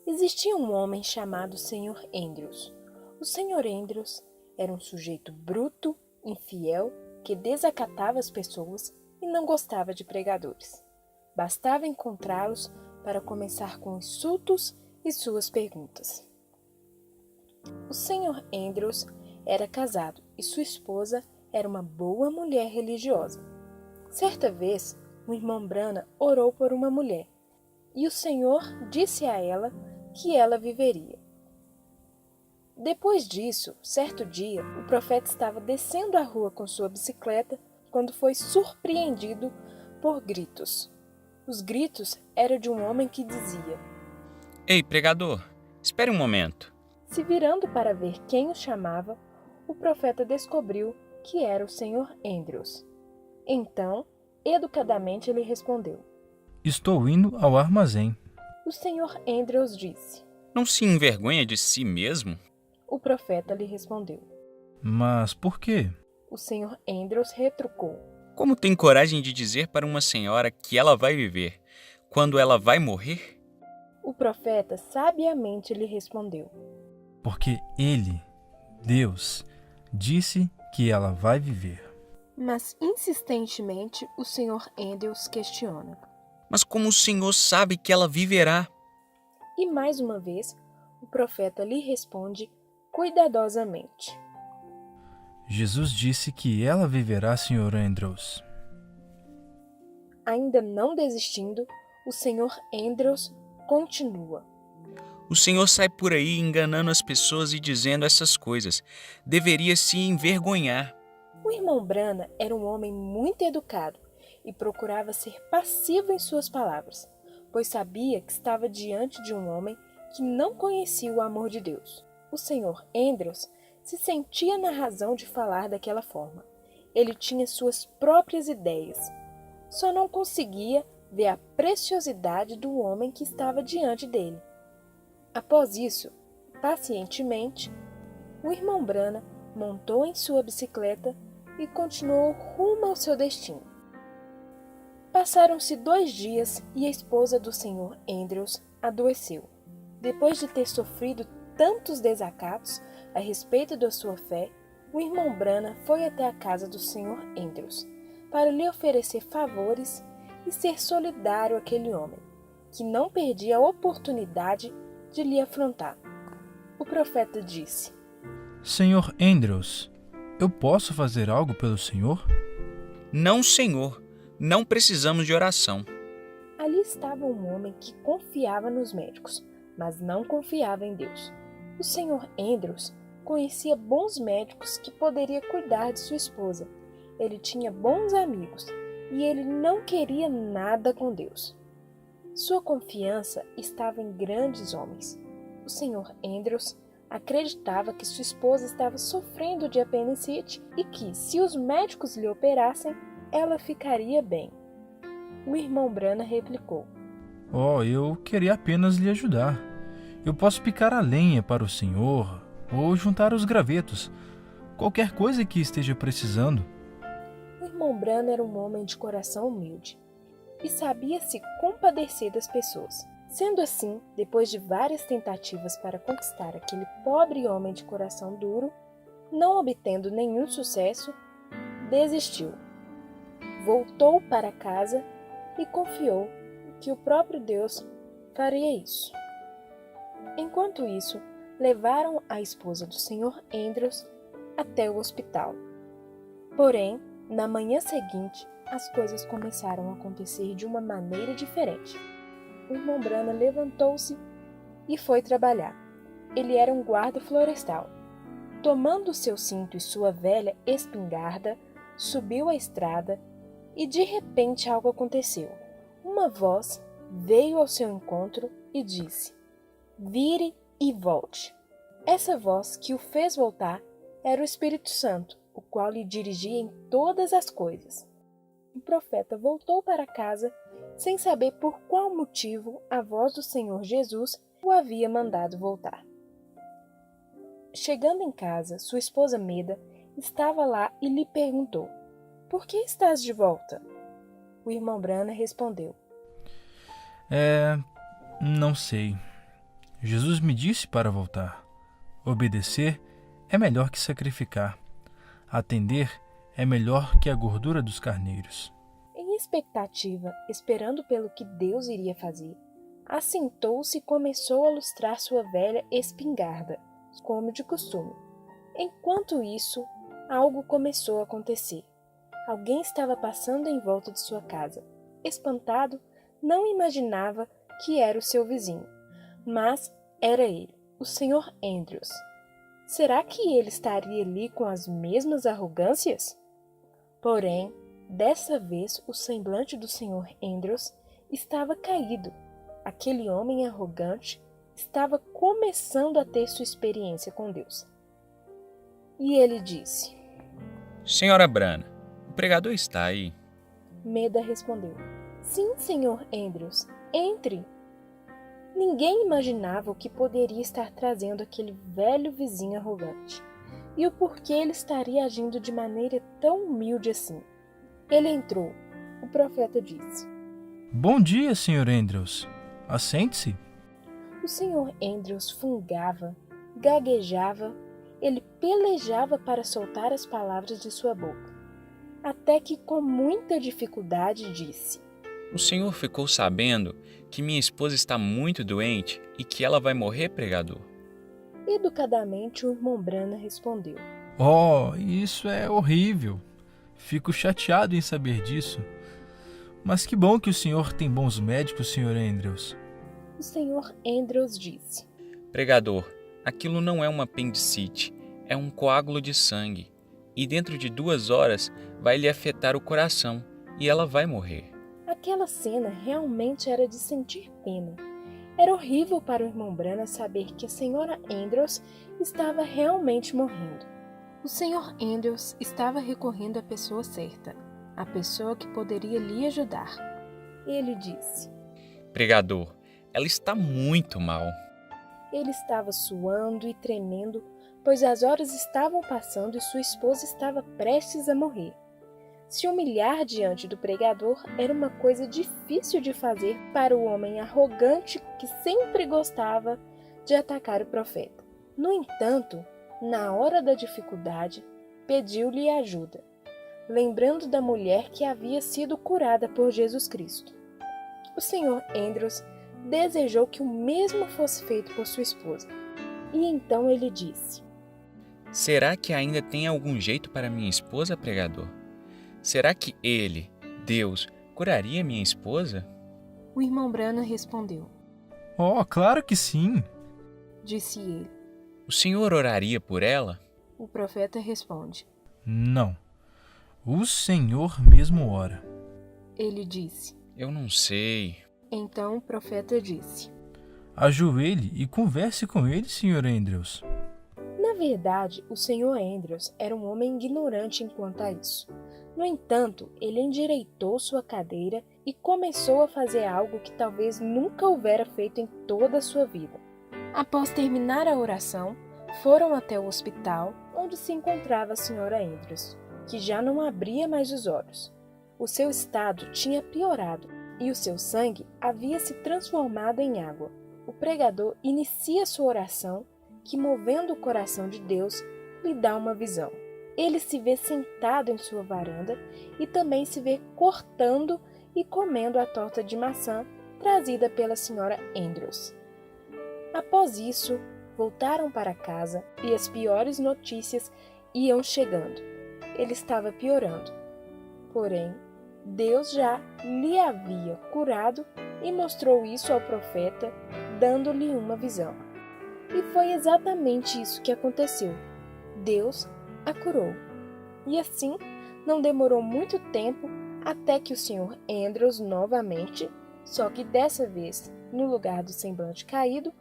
Existia um homem chamado Sr. Andrews. O Sr. Andrews era um sujeito bruto, infiel, que desacatava as pessoas e não gostava de pregadores. Bastava encontrá-los para começar com insultos e suas perguntas. O Sr. Andrews era casado e sua esposa era uma boa mulher religiosa. Certa vez, o irmão Branham orou por uma mulher e o Senhor disse a ela que ela viveria. Depois disso, certo dia, o profeta estava descendo a rua com sua bicicleta quando foi surpreendido por gritos. Os gritos eram de um homem que dizia: Ei, pregador, espere um momento. Se virando para ver quem o chamava, o profeta descobriu que era o Sr. Andrews. Então, educadamente ele respondeu: Estou indo ao armazém. O Sr. Andrews disse. Não se envergonha de si mesmo? O profeta lhe respondeu. Mas por quê? O Sr. Andrews retrucou. Como tem coragem de dizer para uma senhora que ela vai viver, quando ela vai morrer? O profeta sabiamente lhe respondeu. Porque ele, Deus, disse que ela vai viver. Mas insistentemente o Sr. Andrews questiona. Mas como o senhor sabe que ela viverá? E mais uma vez, o profeta lhe responde cuidadosamente. Jesus disse que ela viverá, Sr. Andrews. Ainda não desistindo, o Sr. Andrews continua. O senhor sai por aí enganando as pessoas e dizendo essas coisas. Deveria se envergonhar. O irmão Branham era um homem muito educado e procurava ser passivo em suas palavras, pois sabia que estava diante de um homem que não conhecia o amor de Deus. O Sr. Andrews se sentia na razão de falar daquela forma. Ele tinha suas próprias ideias. Só não conseguia ver a preciosidade do homem que estava diante dele. Após isso, pacientemente, o irmão Branham montou em sua bicicleta e continuou rumo ao seu destino. Passaram-se 2 dias e a esposa do Sr. Andrews adoeceu. Depois de ter sofrido tantos desacatos a respeito da sua fé, o irmão Branham foi até a casa do Sr. Andrews para lhe oferecer favores e ser solidário àquele homem, que não perdia a oportunidade de lhe afrontar. O profeta disse: Sr. Andrews, eu posso fazer algo pelo senhor? Não, senhor. Não precisamos de oração. Ali estava um homem que confiava nos médicos, mas não confiava em Deus. O Sr. Andrews conhecia bons médicos que poderia cuidar de sua esposa. Ele tinha bons amigos e ele não queria nada com Deus. Sua confiança estava em grandes homens. O Sr. Andrews acreditava que sua esposa estava sofrendo de apendicite e que, se os médicos lhe operassem, ela ficaria bem. O irmão Branham replicou: Eu queria apenas lhe ajudar. Eu posso picar a lenha para o senhor ou juntar os gravetos. Qualquer coisa que esteja precisando. O irmão Branham era um homem de coração humilde e sabia se compadecer das pessoas. Sendo assim, depois de várias tentativas para conquistar aquele pobre homem de coração duro, não obtendo nenhum sucesso, desistiu. Voltou para casa e confiou que o próprio Deus faria isso. Enquanto isso, levaram a esposa do Sr. Andrews até o hospital. Porém, na manhã seguinte, as coisas começaram a acontecer de uma maneira diferente. O irmão Branham levantou-se e foi trabalhar. Ele era um guarda florestal. Tomando seu cinto e sua velha espingarda, subiu a estrada e de repente algo aconteceu. Uma voz veio ao seu encontro e disse: "Vire e volte." Essa voz que o fez voltar era o Espírito Santo, o qual lhe dirigia em todas as coisas. O profeta voltou para casa sem saber por qual motivo a voz do Senhor Jesus o havia mandado voltar. Chegando em casa, sua esposa Meda estava lá e lhe perguntou: "Por que estás de volta?" O irmão Brana respondeu: Não sei. Jesus me disse para voltar. Obedecer é melhor que sacrificar. Atender é melhor que a gordura dos carneiros. Em expectativa, esperando pelo que Deus iria fazer, assentou-se e começou a lustrar sua velha espingarda, como de costume. Enquanto isso, algo começou a acontecer. Alguém estava passando em volta de sua casa. Espantado, não imaginava que era o seu vizinho, mas era ele, o Sr. Andrews. Será que ele estaria ali com as mesmas arrogâncias? Porém, dessa vez o semblante do Sr. Andrews estava caído. Aquele homem arrogante estava começando a ter sua experiência com Deus. E ele disse: Senhora Brana, o pregador está aí. Meda respondeu: Sim, Sr. Andrews, entre. Ninguém imaginava o que poderia estar trazendo aquele velho vizinho arrogante e o porquê ele estaria agindo de maneira tão humilde assim. Ele entrou. O profeta disse: Bom dia, Sr. Andrews. Assente-se. O Sr. Andrews fungava, gaguejava, ele pelejava para soltar as palavras de sua boca, até que com muita dificuldade disse: O senhor ficou sabendo que minha esposa está muito doente e que ela vai morrer, pregador? Educadamente, o irmão Brana respondeu: Oh, isso é horrível. Fico chateado em saber disso. Mas que bom que o senhor tem bons médicos, Sr. Andrews. O Sr. Andrews disse: Pregador, aquilo não é uma apendicite, é um coágulo de sangue. E dentro de 2 horas vai lhe afetar o coração e ela vai morrer. Aquela cena realmente era de sentir pena. Era horrível para o irmão Brana saber que a senhora Andrews estava realmente morrendo. O Sr. Andrews estava recorrendo à pessoa certa, a pessoa que poderia lhe ajudar. Ele disse: Pregador, ela está muito mal. Ele estava suando e tremendo, pois as horas estavam passando e sua esposa estava prestes a morrer. Se humilhar diante do pregador era uma coisa difícil de fazer para o homem arrogante que sempre gostava de atacar o profeta. No entanto, na hora da dificuldade, pediu-lhe ajuda, lembrando da mulher que havia sido curada por Jesus Cristo. O Sr. Andrews desejou que o mesmo fosse feito por sua esposa. E então ele disse: Será que ainda tem algum jeito para minha esposa, pregador? Será que ele, Deus, curaria minha esposa? O irmão Brana respondeu: Oh, claro que sim. Disse ele. O senhor oraria por ela? O profeta responde: Não. O senhor mesmo ora. Ele disse. Eu não sei. Então o profeta disse: Ajoelhe e converse com ele, Sr. Andrews. Na verdade, o Sr. Andrews era um homem ignorante quanto a isso. No entanto, ele endireitou sua cadeira e começou a fazer algo que talvez nunca houvera feito em toda a sua vida. Após terminar a oração, foram até o hospital onde se encontrava a Sra. Andrews, que já não abria mais os olhos. O seu estado tinha piorado e o seu sangue havia se transformado em água. O pregador inicia sua oração, que, movendo o coração de Deus, lhe dá uma visão. Ele se vê sentado em sua varanda e também se vê cortando e comendo a torta de maçã trazida pela Sra. Andrews. Após isso, voltaram para casa e as piores notícias iam chegando. Ele estava piorando. Porém, Deus já lhe havia curado e mostrou isso ao profeta, dando-lhe uma visão. E foi exatamente isso que aconteceu. Deus a curou. E assim, não demorou muito tempo até que o Sr. Andrews novamente, só que dessa vez, no lugar do semblante caído,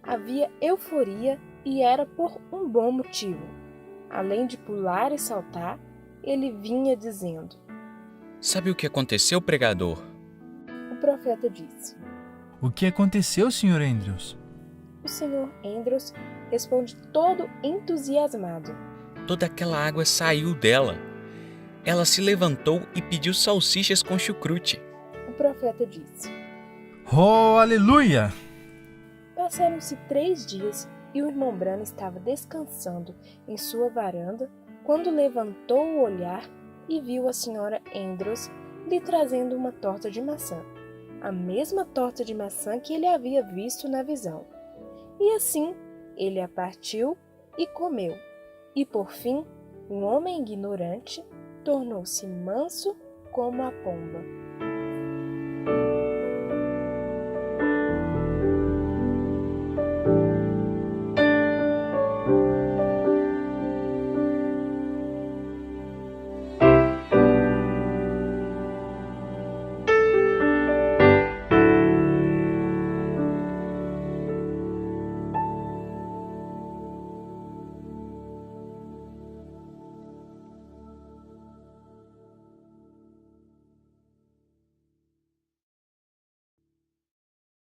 havia euforia e era por um bom motivo. Além de pular e saltar, ele vinha dizendo: Sabe o que aconteceu, pregador? O profeta disse: O que aconteceu, Sr. Andrews? O Sr. Andrews responde todo entusiasmado. Toda aquela água saiu dela. Ela se levantou e pediu salsichas com chucrute. O profeta disse. Oh, aleluia! Passaram-se 3 dias e o irmão Branham estava descansando em sua varanda quando levantou o olhar e viu a senhora Andrews lhe trazendo uma torta de maçã, a mesma torta de maçã que ele havia visto na visão. E assim ele a partiu e comeu. E por fim, um homem ignorante tornou-se manso como a pomba.